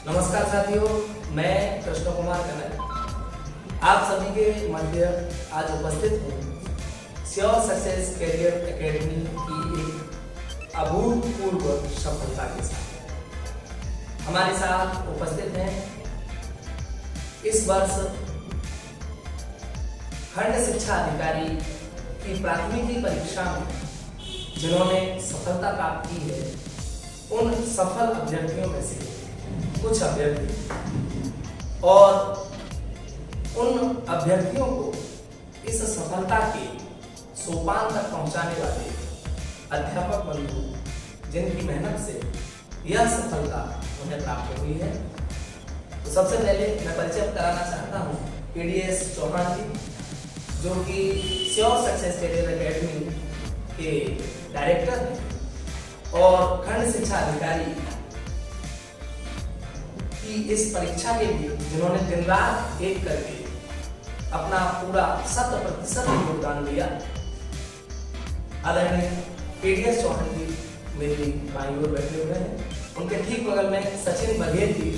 नमस्कार साथियों, मैं कृष्ण कुमार कनक आप सभी के मध्य आज उपस्थित हूँ श्योर सक्सेस कैरियर एकेडमी की एक अभूतपूर्व सफलता के साथ। हमारे साथ उपस्थित हैं इस वर्ष खंड शिक्षा अधिकारी की प्राथमिकी परीक्षा में जिन्होंने सफलता प्राप्त की है, उन सफल अभ्यर्थियों में से कुछ अभ्यर्थी और उन अभ्यर्थियों को इस सफलता के सोपान तक पहुंचाने वाले अध्यापक बंधु जिनकी मेहनत से यह सफलता उन्हें प्राप्त हुई है। तो सबसे पहले मैं परिचय कराना चाहता हूं PDS चौहान जी, जो कि श्योर सक्सेस कैरियर एकेडमी के डायरेक्टर हैं और खंड शिक्षा अधिकारी की इस परीक्षा के लिए जिन्होंने दिन रात एक करके अपना पूरा 100% योगदान दिया। आदरणीय PDS चौहान जी मेरी बाईं ओर बैठे हुए हैं। उनके ठीक बगल में सचिन बघेल जी,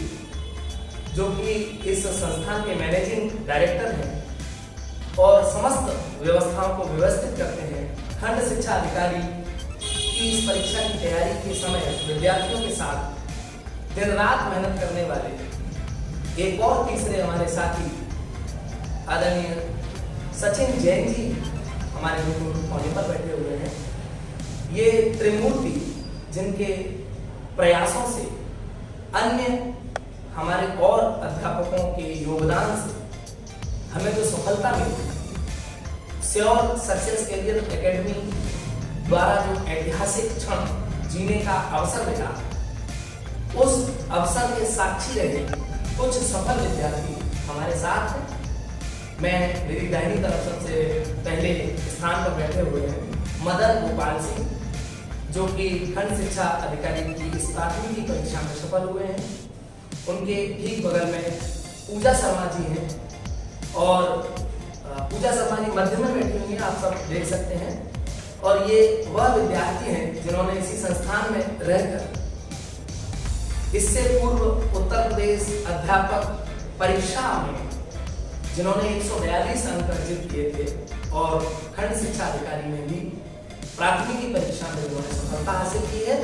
जो कि इस संस्थान के मैनेजिंग डायरेक्टर हैं और समस्त व्यवस्थाओं को व्यवस्थित करते हैं। खंड शिक्षा अधिकारी की इस परीक्षा की तैयारी के समय विद्यार्थियों के साथ दिन रात मेहनत करने वाले एक और तीसरे हमारे साथी आदरणीय सचिन जैन जी हमारे कोने पर बैठे हुए हैं। ये त्रिमूर्ति जिनके प्रयासों से, अन्य हमारे और अध्यापकों के योगदान से हमें जो सफलता मिली, श्योर सक्सेस कैरियर एकेडमी द्वारा जो ऐतिहासिक क्षण जीने का अवसर मिला, उस अवसर के साक्षी रहे कुछ सफल विद्यार्थी हमारे साथ हैं। मैं मेरी दाहिनी तरफ सबसे पहले स्थान पर बैठे हुए हैं मदन गोपाल सिंह, जो कि खंड शिक्षा अधिकारी की इस प्राथमिकी परीक्षा में सफल हुए हैं। उनके ठीक बगल में पूजा शर्मा जी हैं और पूजा शर्मा जी मध्य में बैठी हुई हैं, आप सब देख सकते हैं। और ये वह विद्यार्थी हैं जिन्होंने इसी संस्थान में रहकर इससे पूर्व उत्तर प्रदेश अध्यापक परीक्षा में जिन्होंने 142 अंक अर्जित किए थे और खंड शिक्षा अधिकारी में भी प्राथमिकी परीक्षा में जिन्होंने सफलता हासिल की है।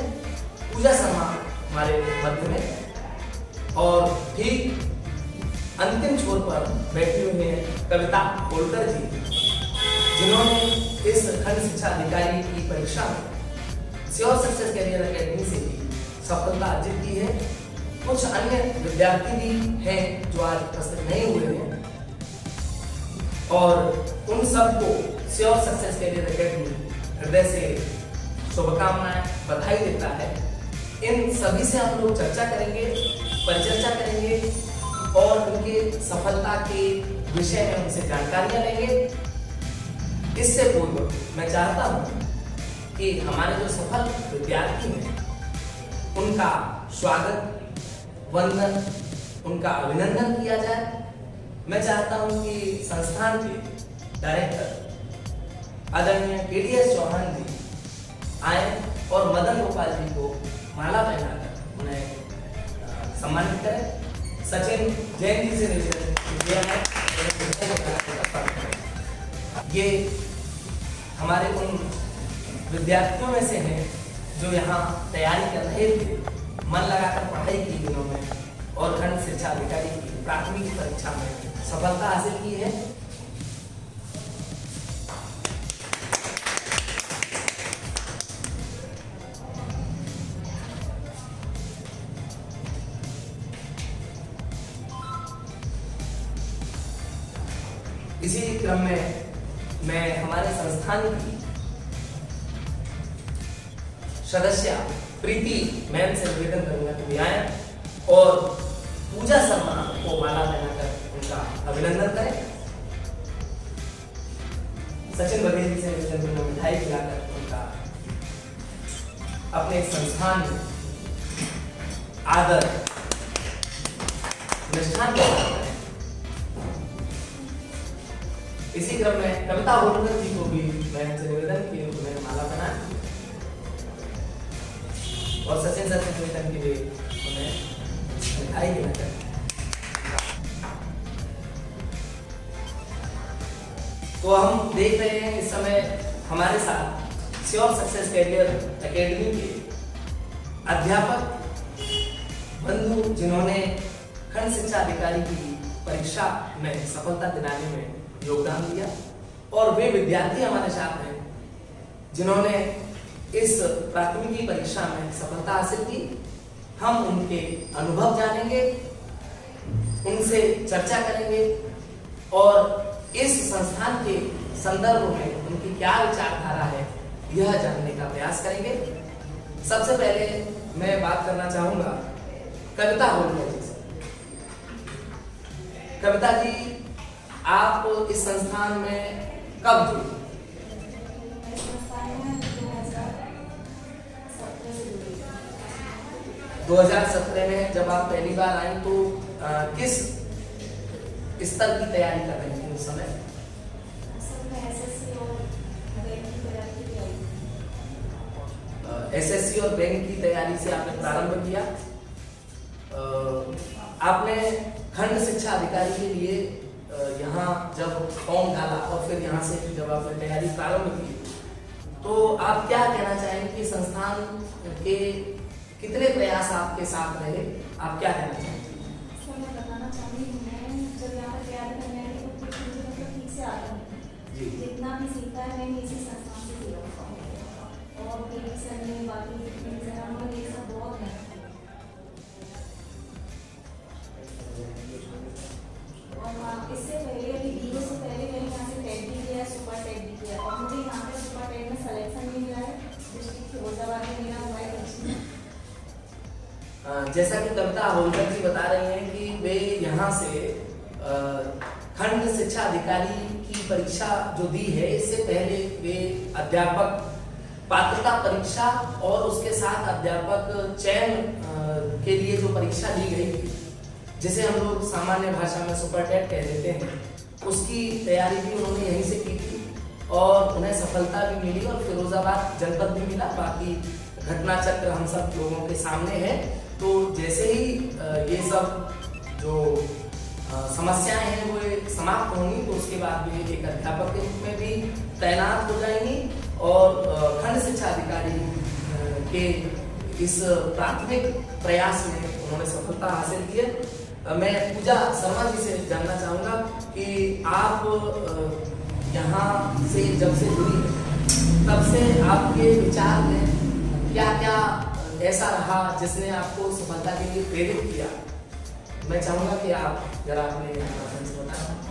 पूजा शर्मा हमारे मध्य में और ठीक अंतिम छोर पर बैठे हुए हैं कविता होलकर जी, जिन्होंने इस खंड शिक्षा अधिकारी की परीक्षा में श्योर सक्सेस कैरियर एकेडमी से भी सफलता अर्जित की है। कुछ अन्य विद्यार्थी भी हैं जो आज उपस्थित नहीं हुए हैं और उन सबको श्योर सक्सेस कैरियर एकेडमी हृदय से शुभकामनाएं, बधाई देता है। इन सभी से हम लोग चर्चा करेंगे, परिचर्चा करेंगे और उनके सफलता के विषय में उनसे जानकारियां लेंगे। इससे पूर्व मैं चाहता हूं कि हमारे जो सफल विद्यार्थी हैं उनका स्वागत, वंदन, उनका अभिनंदन किया जाए। मैं चाहता हूं कि संस्थान के डायरेक्टर आदरणीय PDS चौहान जी आए और मदन गोपाल जी को माला पहनाकर उन्हें सम्मानित करें। सचिन जैन जी से निवेदन है, ये हमारे उन विद्यार्थियों में से हैं जो यहाँ तैयारी कर रहे थे, मन लगाकर पढ़ाई की जिन्होंने और खंड शिक्षा अधिकारी की प्राथमिक परीक्षा में सफलता हासिल की है। इसी क्रम में मैं हमारे संस्थान की सदस्य प्रीति मैम से निवेदन करूंगा कि आए और पूजा शर्मा को माला पहनाकर उनका अभिनंदन करें। सचिन बघेल जी से निवेदन करूंगा मिठाई खिलाकर उनका अपने संस्थान में आदर निष्ठान करें। इसी क्रम में कविता होलकर जी को भी मैं निवेदन की उन्हें माला पहनाएं और सचिन सर से निवेदन के लिए उन्हें आइए ना कर। तो हम देख रहे हैं इस समय हमारे साथ श्योर सक्सेस कैरियर एकेडमी के अध्यापक बंधु जिन्होंने खंड शिक्षा अधिकारी की परीक्षा में सफलता दिलाने में योगदान दिया, और वे विद्यार्थी हमारे साथ हैं जिन्होंने इस प्राथमिकी परीक्षा में सफलता हासिल की। हम उनके अनुभव जानेंगे, उनसे चर्चा करेंगे और इस संस्थान के संदर्भ में उनकी क्या विचारधारा है यह जानने का प्रयास करेंगे। सबसे पहले मैं बात करना चाहूंगा कविता होलकर जी से। कविता जी, आप इस संस्थान में कब जुड़ी? 2017 में जब आप पहली बार आई तो किस स्तर की तैयारी कर रही थी उस समय? एसएससी और बैंक की तैयारी से आपने प्रारंभ किया। आपने खंड शिक्षा अधिकारी के लिए यहाँ जब फॉर्म डाला और फिर यहाँ से जब आपने तैयारी प्रारंभ की, तो आप क्या कहना चाहेंगे कि संस्थान के कितने प्रयास आपके साथ रहे? आप क्या कहना चाहेंगे? मैं बताना चाहूँगी, मैं जब यहाँ पर तैयारी करने आई तो कुछ मुझे मतलब ठीक से आता नहीं। जितना भी सीखा है मैंने इसी संस्थान से सीखा, और मेरी सर ने बाकी ये सब बहुत है। और इससे पहले अभी DO से पहले मैंने यहाँ से टेट भी किया, सुपर टेट भी किया, और मुझे यहाँ पे सुपर टेट में सिलेक्शन भी मिला है। डिस्ट्रिक्ट फिरोजाबाद में मेरा हुआ है। जैसा कि कविता होलकर जी बता रही हैं कि वे यहाँ से खंड शिक्षा अधिकारी की परीक्षा जो दी है, इससे पहले वे अध्यापक पात्रता परीक्षा और उसके साथ अध्यापक चयन के लिए जो परीक्षा दी गई थी, जिसे हम लोग सामान्य भाषा में सुपर टेट कह देते हैं, उसकी तैयारी भी उन्होंने यहीं से की थी और उन्हें सफलता भी मिली और फिरोजाबाद जनपद भी मिला। बाकी घटना चक्र हम सब लोगों के सामने है। तो जैसे ही ये सब जो समस्याएं हैं वो समाप्त होंगी तो उसके बाद भी एक अध्यापक के रूप में भी तैनात हो जाएंगी और खंड शिक्षा अधिकारी के इस प्राथमिक प्रयास में उन्होंने सफलता हासिल की है। मैं पूजा शर्मा जी से जानना चाहूँगा कि आप यहाँ से जब से जुड़ी है तब से आपके विचार में क्या क्या ऐसा रहा जिसने आपको सफलता के लिए प्रेरित किया? मैं चाहूँगा कि आप जरा अपने बताएं।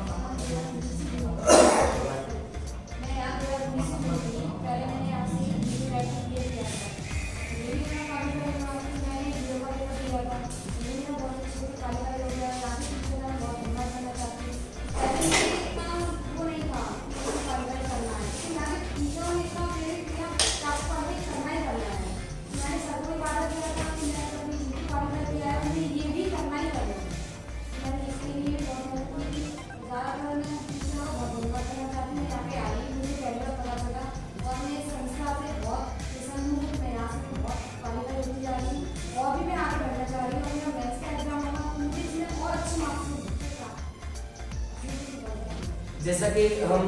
जैसा कि हम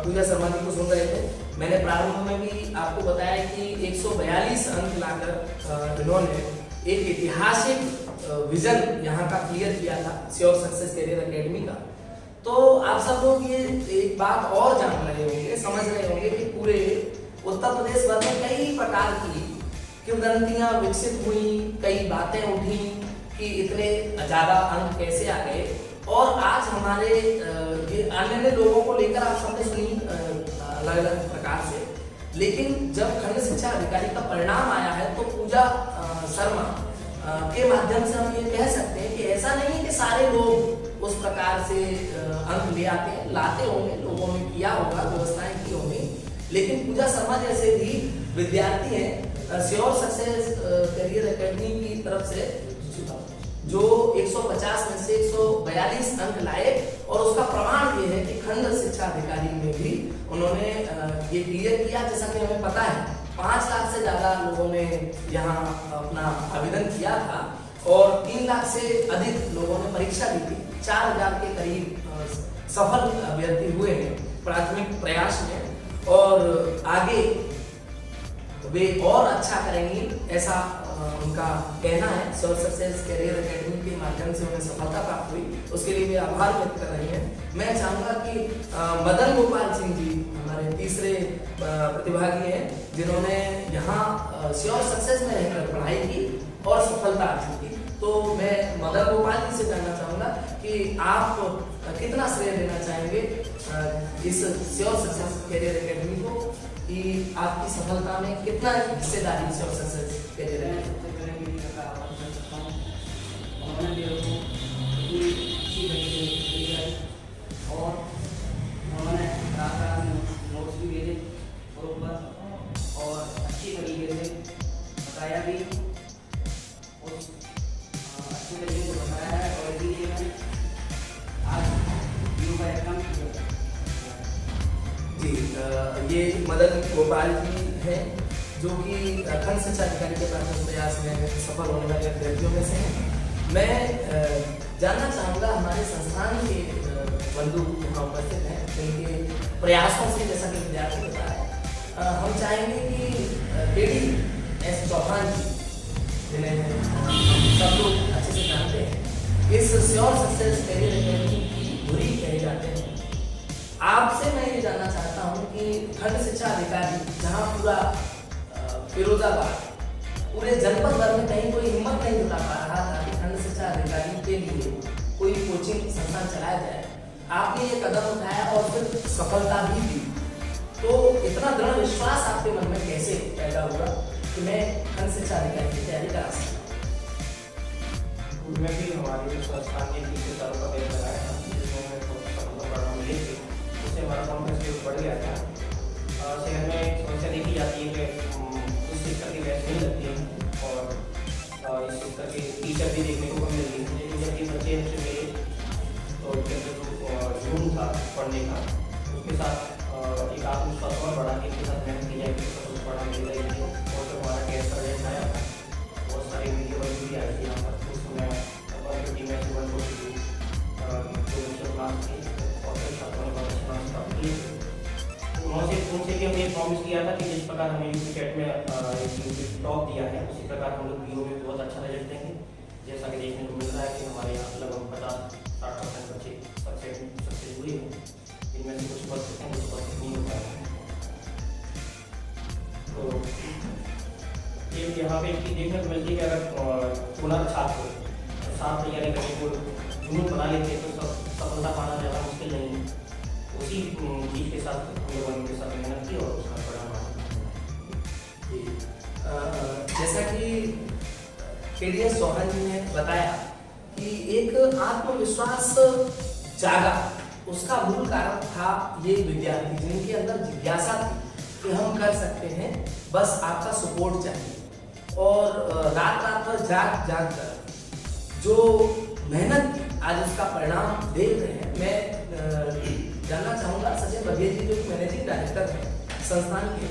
पूजा शर्मा जी को सुन रहे थे, मैंने प्रारंभ में भी आपको बताया कि 142 अंक लाकर इन्होंने एक ऐतिहासिक विजन यहाँ का क्लियर किया था श्योर सक्सेस कैरियर एकेडमी का। तो आप सब लोग ये एक बात और जान रहे होंगे, समझ रहे होंगे कि पूरे उत्तर प्रदेश भर में कई प्रकार की किंवदंतियां विकसित हुई, कई बातें उठी कि इतने ज्यादा अंक कैसे आ गए। और आज हमारे अन्य लोगों को लेकर आप सबने सुनी अलग अलग प्रकार से, लेकिन जब खंड शिक्षा अधिकारी का परिणाम आया है तो पूजा शर्मा के माध्यम से हम ये कह सकते हैं कि ऐसा नहीं है कि सारे लोग उस प्रकार से अंक ले आते हैं, लाते होंगे, लोगों ने किया होगा, व्यवस्थाएं की होंगी, लेकिन पूजा शर्मा जैसे भी विद्यार्थी हैं श्योर सक्सेस कैरियर एकेडमी की तरफ से जो 150 में से 142 अंक लाए, और उसका प्रमाण ये है कि खंड शिक्षा अधिकारी में भी उन्होंने ये क्लियर किया। जैसा कि हमें पता है 5 लाख से ज्यादा लोगों ने यहाँ अपना आवेदन किया था और 3 लाख से अधिक लोगों ने परीक्षा दी थी। 4000 के करीब सफल अभ्यर्थी हुए हैं प्राथमिक प्रयास में, और आगे वे और अच्छा करेंगी ऐसा उनका कहना है। श्योर सक्सेस कैरियर एकेडमी के माध्यम से उन्हें सफलता प्राप्त हुई, उसके लिए वे आभार व्यक्त कर रही हैं। मैं चाहूँगा कि मदन गोपाल सिंह जी हमारे तीसरे प्रतिभागी हैं, जिन्होंने यहाँ श्योर सक्सेस में रहकर पढ़ाई की और सफलता अर्जित की। तो मैं मदन गोपाल जी से जानना चाहूँगा कि आप कितना श्रेय देना चाहेंगे इस श्योर सक्सेस कैरियर एकेडमी को, कि आपकी सफलता में कितना हिस्सेदारी श्योर सक्सेस कैरियर एकेडमी और उन्होंने नोट्स भी भेजे और अच्छी तरीके से बताया भी, उस अच्छी तरीके से बताया है, और इसीलिए मैंने आज वीडियो का एग्जाम किया। जी, ये मदन गोपाल जी हैं, जो कि खंड शिक्षा अधिकारी के प्राथमिक प्रयास में सफल होने वाले अभ्यर्थियों में से हैं। मैं जानना चाहूँगा हमारे संस्थान के बंधु यहाँ उपस्थित हैं, जिनके प्रयासों से, जैसा कि विद्यार्थी बताया, हम चाहेंगे कि KD चौहान जी, जिन्हें हम सब लोग अच्छे से जानते हैं, इस श्योर सक्सेस कैरियर एकेडमी की धुरी कहे जाते हैं। आपसे मैं ये जानना चाहता हूँ कि खंड शिक्षा अधिकारी, जहाँ पूरा फिरोजाबाद, पूरे जनपद भर में कहीं कोई हिम्मत नहीं जुटा पा रहा था कि खंड शिक्षा अधिकारी के लिए कोई कोचिंग संस्थान चलाया जाए, आपने ये कदम उठाया और फिर सफलता भी दी। तो इतना दृढ़ विश्वास आपके मन में कैसे पैदा हुआ कि मैं खंड शिक्षा अधिकारी की तैयारी करा सकता हूँ? मैं भी हमारे संस्थान ने 30 सालों का पेपर लगाया था, जिसमें हमें सफलता परिणाम मिले थे, उससे हमारा कॉन्फिडेंस बढ़ गया था। शहर में समस्या देखी जाती है कि उस शिक्षा की बैच नहीं लगती है, और इस शिक्षा के टीचर भी देखने को कम मिलती है। लेकिन जब ये बच्चे हमसे मिले तो उनके अंदर जो जुनून था पढ़ने का, उसके साथ एक आत्मविश्वास और बढ़ा कि इनके साथ मेहनत की जाए तो पढ़ा मिलेगा ही नहीं। और जब हमारा टेस्ट का रिजल्ट आया था, बहुत सारी वीडियो बनी भी आई थी यहाँ पर, उस समय 150 में से 142 क्लास थी, और फिर छात्रों ने बहुत अच्छे मार्क्स प्राप्त किए। उनसे भी हमने प्रॉमिस किया था कि जिस प्रकार हमें यूपी में टॉप दिया है, उसी प्रकार हम लोग BO में बहुत अच्छा रिजल्ट देंगे। जैसा कि देखने को मिल रहा है कि हमारे यहाँ लगभग 50-60% बच्चे सक्सेस हुए हैं, इनमें से कुछ उपस्थित हैं, कुछ उपस्थित नहीं हो पाए। तो ये यहाँ पे एक चीज़ देखने को मिलती है कि अगर पूरा छात्र साथ तैयारी करने को जुनून बना लेते हैं तो सफलता पाना ज़्यादा मुश्किल नहीं है। उसी चीज़ के साथ हम लोगों ने उनके साथ मेहनत की और उसका परिणाम आया। जैसा कि KD चौहान जी ने बताया कि एक आत्मविश्वास जागा, उसका मूल कारण था ये विद्यार्थी, जिनके अंदर जिज्ञासा थी कि हम कर सकते हैं, बस आपका सपोर्ट चाहिए। और रात भर जाग कर जो मेहनत की, आज उसका परिणाम देख रहे हैं। मैं जानना चाहूँगा सचिन बघेल जी, जो मैनेजिंग डायरेक्टर हैं संस्थान के,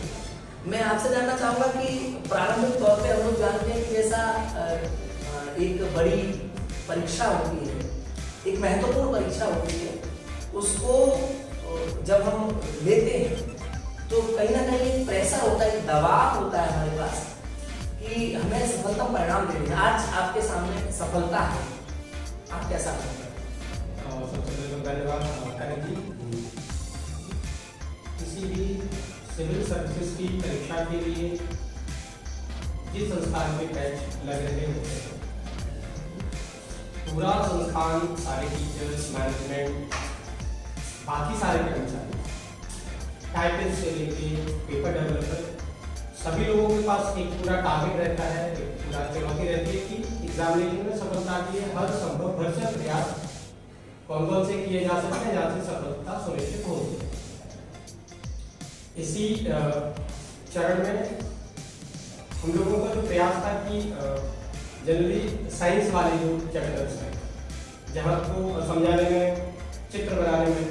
मैं आपसे जानना चाहूँगा कि प्रारंभिक तौर पे हम लोग जानते हैं कि जैसा एक बड़ी परीक्षा होती है, एक महत्वपूर्ण परीक्षा होती है, उसको जब हम लेते हैं तो कहीं ना कहीं एक प्रेशर होता है, एक दबाव होता है हमारे पास कि हमें सफलतम परिणाम देने हैं। आज आपके सामने सफलता है, आप कैसा लगता है? सबसे पहले धन्यवाद करण जी। किसी भी सिविल सर्विसेज की परीक्षा के लिए जिस संस्थान में बैच लग रहे होते हैं, पूरा संस्थान, सारे टीचर्स, मैनेजमेंट, बाकी सारे कर्मचारी, टाइपिस्ट से लेके पेपर डेवलपर, सभी लोगों के पास एक पूरा टारगेट रहता है, एक पूरा चुनौती रहती है कि एग्जामिनेशन में सफलता के लिए हर संभव भरसक प्रयास कौन से किए जा सकते हैं, जहाँ से सफलता सुनिश्चित हो सके। इसी चरण में हम लोगों का जो प्रयास था कि जनरली साइंस वाले जो चैप्टर्स हैं, जहाँ को समझाने में, चित्र बनाने में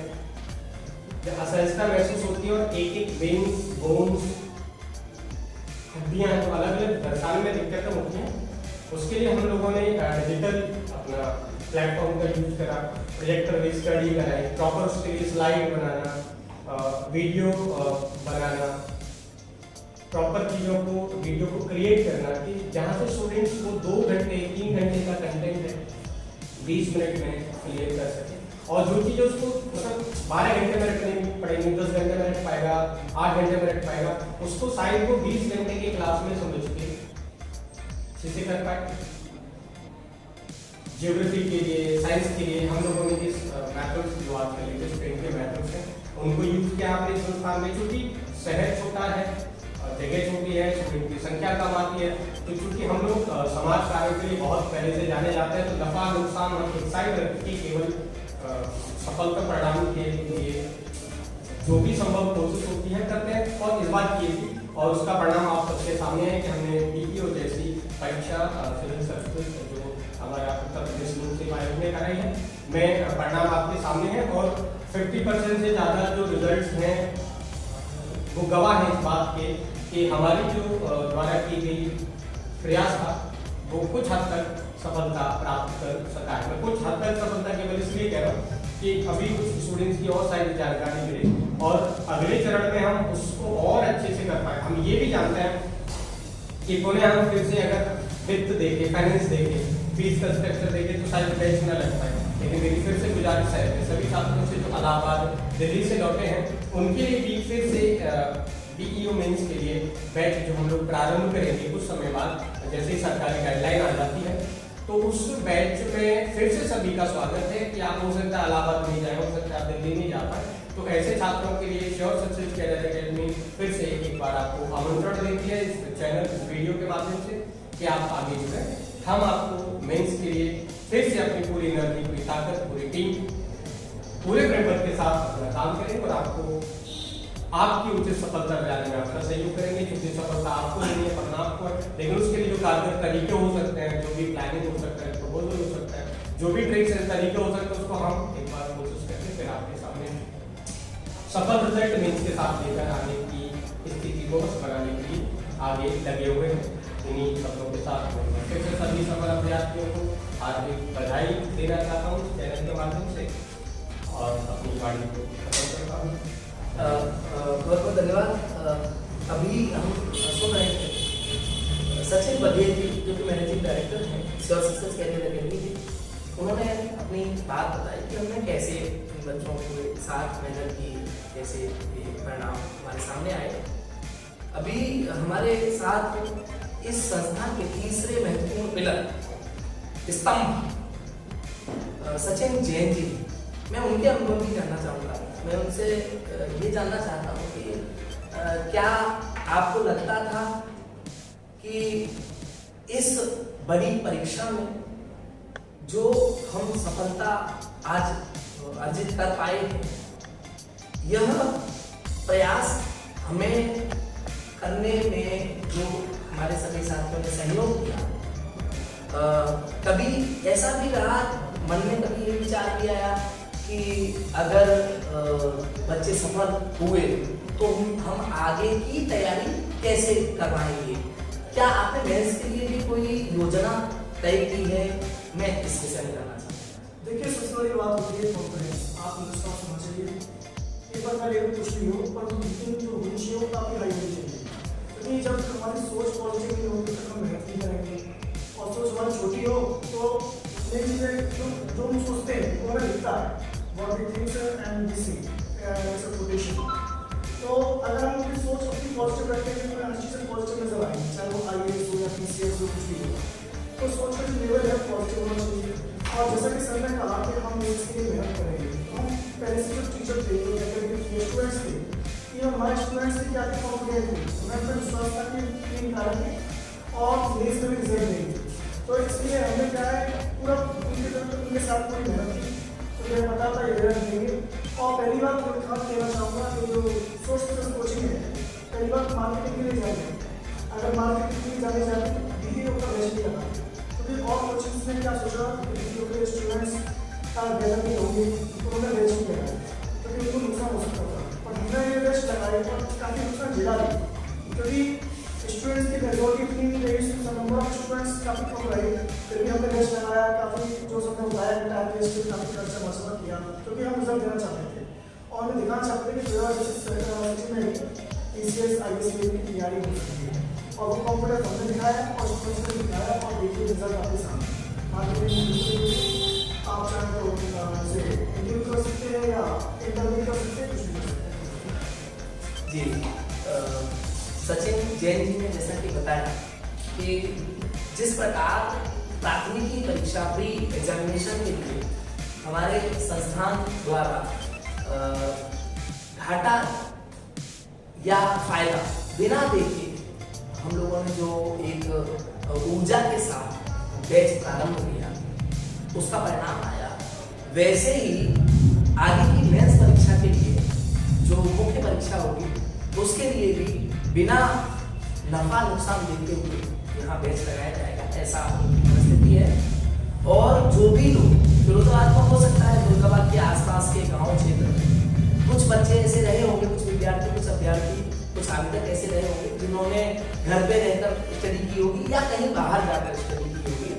असहजता महसूस होती है और एक एक वेन्स, बोन्स, हड्डियाँ तो अलग अलग दर्शाने में दिक्कत होती हैं, उसके लिए हम लोगों ने डिजिटल अपना प्लेटफॉर्म का यूज करा, प्रोजेक्टर बेस्ड स्टडी कराई, प्रॉपर उसके लिए स्लाइड बनाना, वीडियो बनाना, प्रॉपर चीज़ों को वीडियो को क्रिएट करना कि जहाँ से स्टूडेंट्स को 2 घंटे 3 घंटे का कंटेंट है 20 मिनट में क्लियर कर सके, और जो चीज़ उसको मतलब 12 घंटे में रखनी पड़ेगी, 10 घंटे में रख पाएगा, 8 घंटे में रख पाएगा, उसको शायद वो 20 घंटे की क्लास में समझ के जिसे कर पाए। ज्योग्राफी के लिए, साइंस के लिए हम लोगों ने इस मैथड्स जो आजकल लेटेस्ट ट्रेंड के मैथड्स हैं उनको यूज किया अपने संस्थान में। चूँकि शहर छोटा है, जगह छोटी है, स्टूडेंट की संख्या कम आती है, तो चूँकि हम लोग समाज कार्य के लिए बहुत पहले से जाने जाते हैं, तो नफा नुकसान हम एक साइड रख के केवल सफलता परिणाम के लिए जो भी संभव कोशिश होती है करते हैं, और इस बात की थी और उसका परिणाम आप सबके सामने है कि हमने पीपीओ जैसी परीक्षा सिविल सर्विस जो हमारा उत्तर प्रदेश लोक सेवा आयोग ने कराई है, मैं परिणाम आपके सामने है, और 50% से ज़्यादा जो रिजल्ट्स हैं वो गवाह है इस बात के कि हमारी जो द्वारा की गई प्रयास था वो कुछ हद तक सफलता प्राप्त कर सका है। मैं कुछ हद तक सफलता केवल इसलिए कह रहा हूँ कि अभी कुछ स्टूडेंट्स की और सारी जानकारी मिले और अगले चरण में हम उसको और अच्छे से कर पाए। हम ये भी जानते हैं कि पुणे हम फिर से अगर वित्त देखे, फाइनेंस देखे, फीस का स्ट्रक्चर देखे तो शायद बैच न लग पाए, लेकिन मेरी फिर से गुजारिश है सभी छात्रों से जो इलाहाबाद दिल्ली से लौटे हैं उनके लिए भी फिर से बीईओ मेंस के लिए बैच जो हम लोग प्रारंभ करेंगे कुछ समय बाद, जैसे ही सरकारी गाइडलाइन आ जाती है, तो उस बैच में फिर से सभी का स्वागत है कि आप हो सकता है इलाहाबाद नहीं जाए, हो सकता है आप दिल्ली नहीं जा पाए, तो ऐसे छात्रों के लिए श्योर सक्सेस कैरियर अकेडमी फिर से एक बार आपको आमंत्रण देती है इस चैनल, इस वीडियो के माध्यम से कि आप आगे जुड़ें। हम आपको मेंस के लिए फिर से अपनी पूरी एनर्जी, पूरी ताकत, पूरी टीम, पूरे प्रेमपद के साथ अपना काम करेंगे और आपको आपकी उचित सफलता दिलाने में आपका सहयोग करेंगे। जितनी सफलता आपको लेनी है पढ़ना आपको है, लेकिन उसके लिए जो कारगर तरीके हो सकते हैं, जो भी प्लानिंग हो सकता है, प्रपोजल हो सकता है, जो भी ट्रिक्स एंड तरीके हो सकते हैं, उसको हम एक बार कोशिश करके फिर आपके सामने सफल रिजल्ट मेंस के साथ लेकर आने की स्थिति को बनाने के लिए आगे लगे हुए हैं। इन्हीं शब्दों के साथ फिर से सभी सफल अभ्यर्थियों को हार्दिक बधाई देना चाहता हूँ चैनल के माध्यम से और अपनी गाड़ी को खत्म करता हूँ। बहुत बहुत धन्यवाद। अभी हम सुन रहे थे सचिन बघेल जी जो कि मैनेजिंग डायरेक्टर हैं श्योर सक्सेस कैरियर अकेडमी की, उन्होंने अपनी बात बताई कि हमने कैसे इन बच्चों के साथ मेहनत की, कैसे ये परिणाम हमारे सामने आए। अभी हमारे साथ इस संस्थान के तीसरे महत्वपूर्ण पिलर स्तंभ सचिन जैन जी, मैं उनके अनुभव भी जानना चाहूँगा। मैं उनसे ये जानना चाहता हूँ कि क्या आपको लगता था कि इस बड़ी परीक्षा में जो हम सफलता आज अर्जित कर पाए हैं, यह प्रयास हमें करने में जो हमारे सभी साथियों ने सहयोग किया, कभी ऐसा भी रहा मन में, कभी ये विचार भी आया कि अगर बच्चे सफल हुए तो हम आगे की तैयारी कैसे करवाएंगे? क्या आपने मेंस के लिए भी कोई योजना तय की है? मैं इस विषय में जानना चाहता हूँ। देखिए, सबसे बड़ी बात होती है कॉन्फिडेंस। आत्मविश्वास होना चाहिए। एक बार मैं लेवल कुछ भी हो, पर मीटिंग जो होनी चाहिए वो काफ़ी हाई होनी चाहिए, क्योंकि जब हमारी सोच पॉजिटिव नहीं होगी तो हम मेहनत नहीं करेंगे, और सोच हमारी छोटी हो तो नई चीज़ें जो हम सोचते हैं वो हमें दिखता है, what we think and we see, it's a quotation। तो अगर हम अपनी सोच अपनी पॉजिटिव रखेंगे तो हमें हर चीज़ें पॉजिटिव नजर आएंगी, चाहे वो IAS हो या PCS हो, कुछ भी हो। तो सोच का जो लेवल है पॉजिटिव होना चाहिए। और जैसा कि सर ने कहा कि हम इसके लिए मेहनत करेंगे, तो हम पहले से जो टीचर थे या फिर स्टूडेंट्स थे, ये हमारे स्टूडेंट्स थे क्या थे, कॉन्फिडेंट थे, उन्हें पर विश्वास था कि ये निकालेंगे और मेंस में भी रिजल्ट देंगे। तो इसलिए हमने क्या है पूरा उनके साथ पूरी मेहनत की, तो मुझे पता था ये रिजल्ट देंगे। और पहली बार मैं कहना चाहूँगा कि जो सोर्स बिजनेस कोचिंग है, पहली बार मार्केटिंग के लिए जाएंगे। अगर मार्केटिंग के लिए जाने जाते तो वीडियो का बैच नहीं लगा, क्योंकि और कोचिंग्स ने क्या सोचा कि वीडियो के स्टूडेंट्स का गैदर नहीं होंगे तो उन्होंने बैच नहीं लगाया, क्योंकि उनको नुकसान हो सकता था। और हमने ये बैच लगाए और काफ़ी नुकसान झेला भी, क्योंकि स्टूडेंट्स की मेजॉरिटी इतनी रही, नंबर ऑफ स्टूडेंट्स काफ़ी कम रही, फिर भी हमने बेस्ट लगाया, काफ़ी जो सबने बताया कि टाइम वेस्ट काफ़ी खर्चा मशवरा किया, क्योंकि हम रिजल्ट देना चाहते थे और हमें दिखाना चाहते थे कि ACS IAS की तैयारी हो सकती है, और वो कॉन्फिडेंस हमने दिखाया और स्टूडेंट्स ने दिखाया, और देखिए रिजल्ट आपके सामने। आप चाहें तो इंटरव्यू कर सकते हैं या इंटरव्यू कर सकते हैं, कुछ भी कर सकते हैं। जी, सचिन जैन जी ने जैसा कि बताया कि जिस प्रकार प्राथमिकी परीक्षा प्री एग्जामिनेशन के लिए हमारे संस्थान द्वारा घाटा या फायदा बिना देखे हम लोगों ने जो एक ऊर्जा के साथ बैच प्रारंभ किया, उसका परिणाम आया। वैसे ही आगे की मेंस परीक्षा के लिए जो मुख्य परीक्षा होगी, उसके लिए भी बिना नफा नुकसान देखते हुए यहाँ बैच लगाया जाएगा, ऐसा उनकी परिस्थिति है। और जो भी लोग फिरोजाबाद में हो सकता है, फिरोजाबाद के आसपास के गांव क्षेत्र में कुछ बच्चे ऐसे रहे होंगे, कुछ विद्यार्थी, कुछ अभ्यर्थी, कुछ आवेदक ऐसे रहे होंगे जिन्होंने घर पे रहकर स्टडी की होगी या कहीं बाहर जाकर स्टडी की होगी,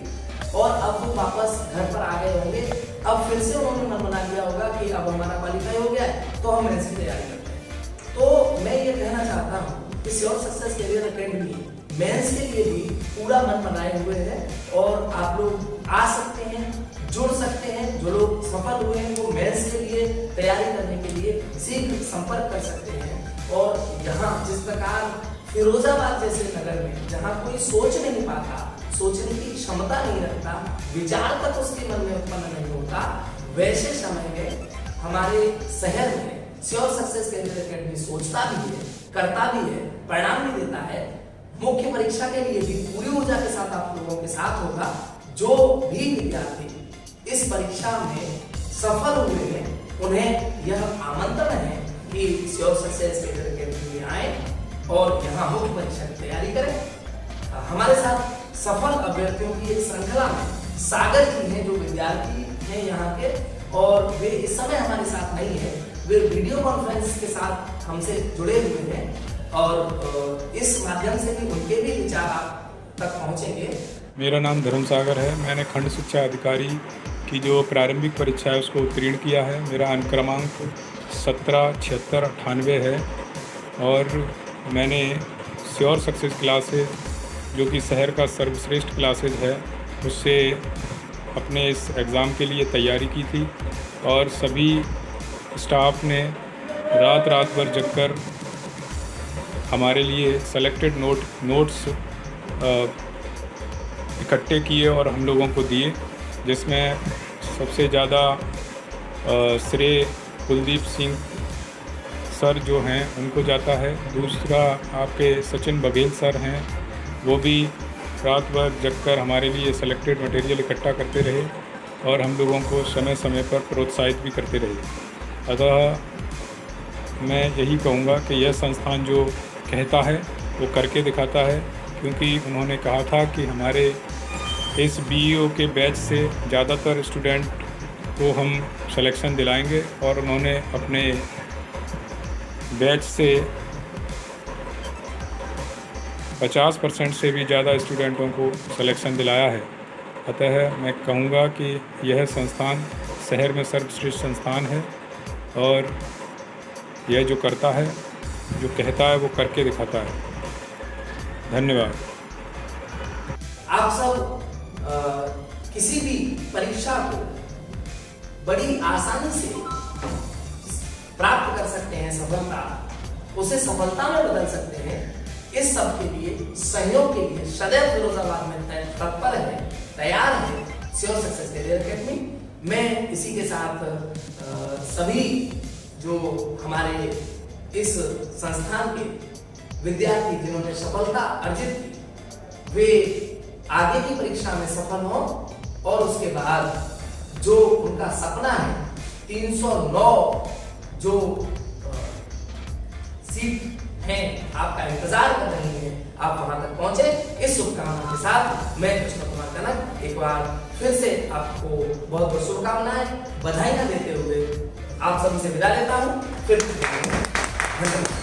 और अब वो वापस घर पर आ गए होंगे। अब फिर से उन्होंने मन बना लिया होगा कि अब हमारा क्वालिफाई हो गया है तो हम मेंस की तैयारी करते हैं। तो मैं ये कहना चाहता हूँ कि Sure Success Career Academy mains के लिए भी पूरा मन बनाए हुए है, और आप लोग आ सकते हैं, जुड़ सकते हैं। जो लोग सफल हुए हैं वो मेंस के लिए तैयारी करने के लिए शीघ्र संपर्क कर सकते हैं। और यहाँ जिस प्रकार फिरोजाबाद जैसे नगर में जहाँ कोई सोच नहीं पाता, सोचने की क्षमता नहीं रखता, विचार तक उसके मन में उत्पन्न नहीं होता, वैसे समय में हमारे शहर में श्योर सक्सेस कैरियर एकेडमी सोचता भी है, करता भी है, परिणाम भी देता है। मुख्य परीक्षा के लिए भी पूरी ऊर्जा के साथ आप लोगों के साथ होगा। जो भी विद्यार्थी इस परीक्षा में सफल हुए हैं, उन्हें यह आमंत्रण है कि श्योर सक्सेस कैरियर एकेडमी में आए और यहाँ मुख्य परीक्षा की तैयारी करें। हमारे साथ सफल अभ्यर्थियों की एक श्रृंखला में सागर जी हैं, जो विद्यार्थी हैं यहाँ के, और वे इस समय हमारे साथ नहीं है, वे वीडियो कॉन्फ्रेंस के साथ हमसे जुड़े हुए हैं, और इस माध्यम से भी उनके भी विचार आप तक पहुँचेंगे। मेरा नाम धर्म सागर है। मैंने खंड शिक्षा अधिकारी की जो प्रारंभिक परीक्षा है उसको उत्तीर्ण किया है। मेरा अंक क्रमांक 177698 है, और मैंने श्योर सक्सेस क्लासेज जो कि शहर का सर्वश्रेष्ठ क्लासेज है, उससे अपने इस एग्ज़ाम के लिए तैयारी की थी, और सभी स्टाफ ने रात भर जगकर हमारे लिए सेलेक्टेड नोट्स इकट्ठे किए और हम लोगों को दिए, जिसमें सबसे ज़्यादा श्रेय कुलदीप सिंह सर जो हैं उनको जाता है। दूसरा आपके सचिन बघेल सर हैं, वो भी रात भर जगकर हमारे लिए सेलेक्टेड मटेरियल इकट्ठा करते रहे और हम लोगों को समय समय पर प्रोत्साहित भी करते रहे। अतः मैं यही कहूँगा कि यह संस्थान जो कहता है वो करके दिखाता है, क्योंकि उन्होंने कहा था कि हमारे इस BEO के बैच से ज़्यादातर स्टूडेंट को हम सिलेक्शन दिलाएंगे, और उन्होंने अपने बैच से 50% से भी ज़्यादा स्टूडेंटों को सिलेक्शन दिलाया है। अतः मैं कहूँगा कि यह संस्थान शहर में सर्वश्रेष्ठ संस्थान है, और यह जो करता है, जो कहता है, वो करके दिखाता है। धन्यवाद। आप सब किसी भी परीक्षा को बड़ी आसानी से प्राप्त कर सकते हैं, सफलता, उसे सफलता में बदल सकते हैं। इस सब के लिए, सहयोग के लिए सदैव फिरोजाबाद में तत्पर है, तैयार है श्योर सक्सेस कैरियर एकेडमी। मैं इसी के साथ सभी जो हमारे इस संस्थान के विद्यार्थी जिन्होंने सफलता अर्जित की, वे आगे की परीक्षा में सफल हों, और उसके बाद जो उनका सपना है 309 जो सीट हैं आपका इंतजार कर रही हैं, आप वहां तक पहुंचे। इस शुभकामना के साथ मैं कृष्ण कुमार कनक एक बार फिर से आपको बहुत बहुत शुभकामनाएं, बधाइयां देते हुए आप सभी से विदा लेता हूं। फिर धन्यवाद।